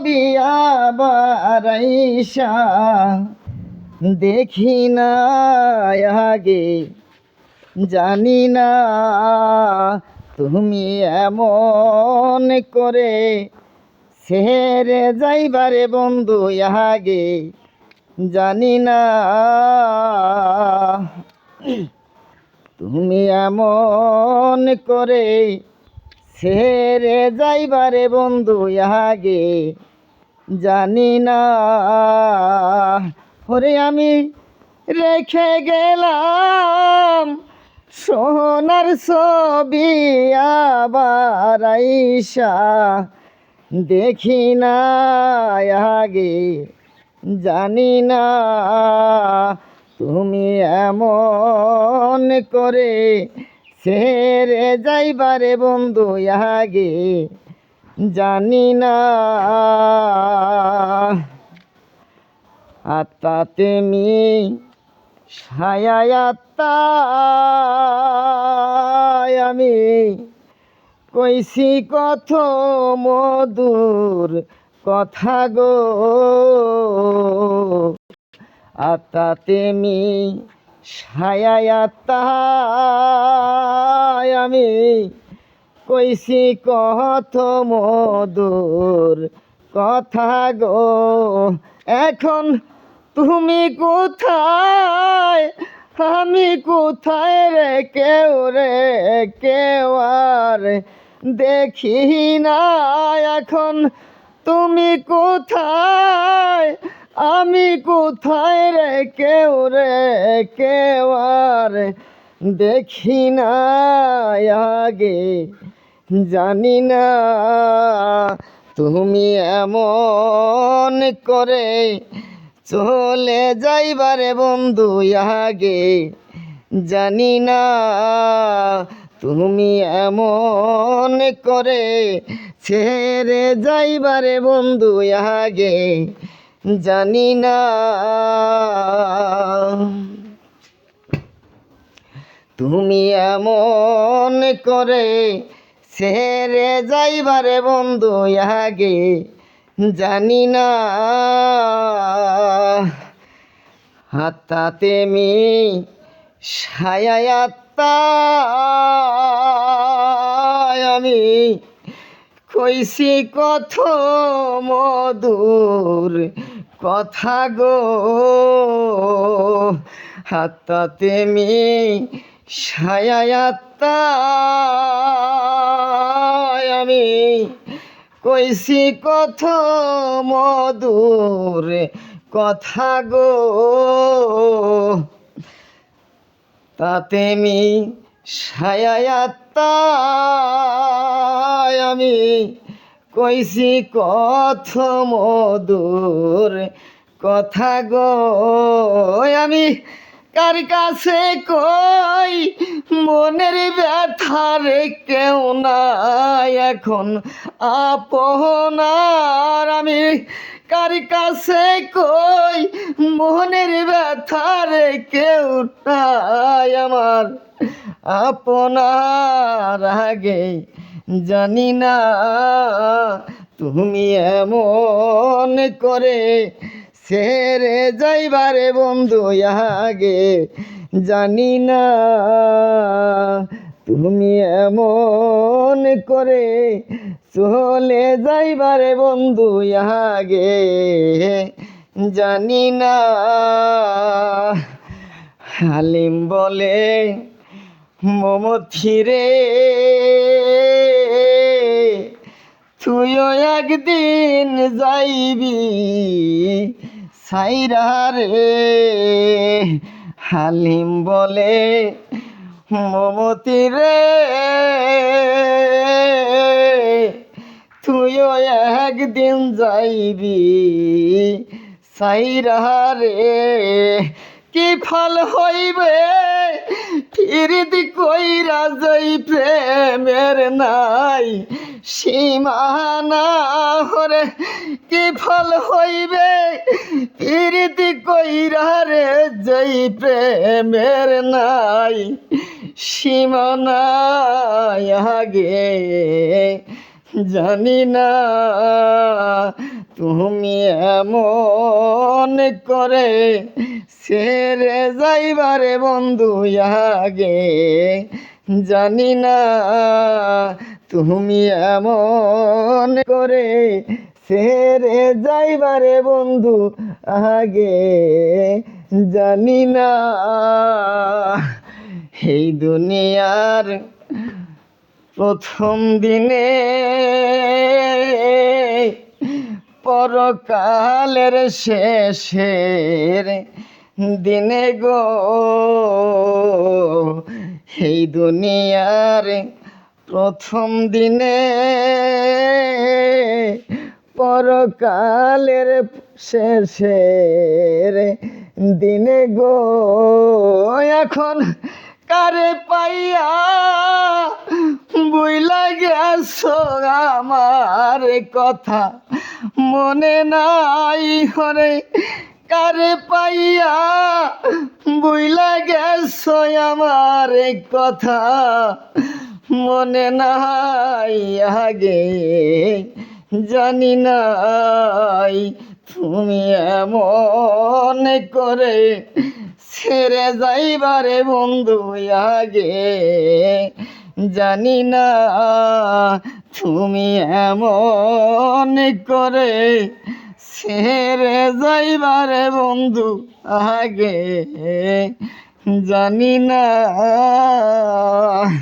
বিয়া বারাইসা দেখি না আগে, জানি না তুমি এমন করে ছেড়ে যাইবারে বন্ধু আগে, জানি না তুমি এমন করে ছেড়ে যাইবারে বন্ধু আগে, জানি না ওরে আমি রেখে গেলাম সোনার ছবি আবার আইসা দেখি না আগে, জানি না তুমি এমন করে ছেড়ে যাইবারে বন্ধু আগে, জানি না আত্মা তুমি ছায়ায় আত্মা আমি কইছি কত মধুর কথা গো, আত্মা তুমি ছায়ায় আত্মা আমি কইছি কত মধুর কথা গো, এখন তুমি কোথায় আমি কোথায় রে কেউ আর দেখি না, এখন তুমি কোথায় আমি কোথায় কেউ আর দেখি না আগে, জানি না তুমি এমন করে চলে যাইবারে বন্ধু আগে, জানি না তুমি এমন করে ছেড়ে যাইবারে বন্ধু আগে, জানি না তুমি এমন করে ছেড়ে যাইবারে বন্ধু আগে, জানি না আত্মা তুমি ছায়ায় আত্মা আমি কইছি কত মধুর কথা গো, আত্মা তুমি ছায়ায় আত্মা আমি কইছি কত মধুর কথা গো, তাতে আমি ছায়ায় আত্মা আমি কইছি কত মধুর কথা গো, আমি কার কাছে কই মনের ব্যথার কেউ নাই এখন আপনার, আমি কার কাছে কই মনের ব্যথার কেউ নাই আমার আপনার আগে, জানি না তুমি এমন করে ছেড়ে যাইবারে বন্ধু আগে, জানি না তুমি এমন করে চলে যাইবারে বন্ধু আগে, জানি না হালিম বলে মমথি রে তুইও একদিন যাইবি সাইরা রে, হালিম বলে মমতি রে তুইও একদিন যাইবি সাইরা রে, কি ফল হইবে ফিরিতি কইরা যাই প্রেমের নাই সীমানা হরে, কি ফল হইবে ফিরিতি কইরা রে যাই প্রেমের নাই সীমানা আগে, জানি না তুমি এমন করে ছেড়ে যাইবারে বন্ধু আগে, জানি না তুমি এমন করে ছেড়ে যাইবারে বন্ধু আগে, জানি না এই দুনিয়ার প্রথম দিনে পরকালের শেষের দিনে গো, এই দুনিয়ার প্রথম দিনে পরকালের শেষের দিনে গো, এখন কারে পাইয়া বুইলা গেছো আমার কথা মনে নাই হরে, কারে পাইয়া বুইলা গেছো আমার কথা মনে নাই আগে, জানি নাই তুমি এমন করে ছেড়ে যাইবারে বন্ধু আগে, জানি না তুমি এমন করে ছেড়ে যাইবারে বন্ধু আগে, জানি না।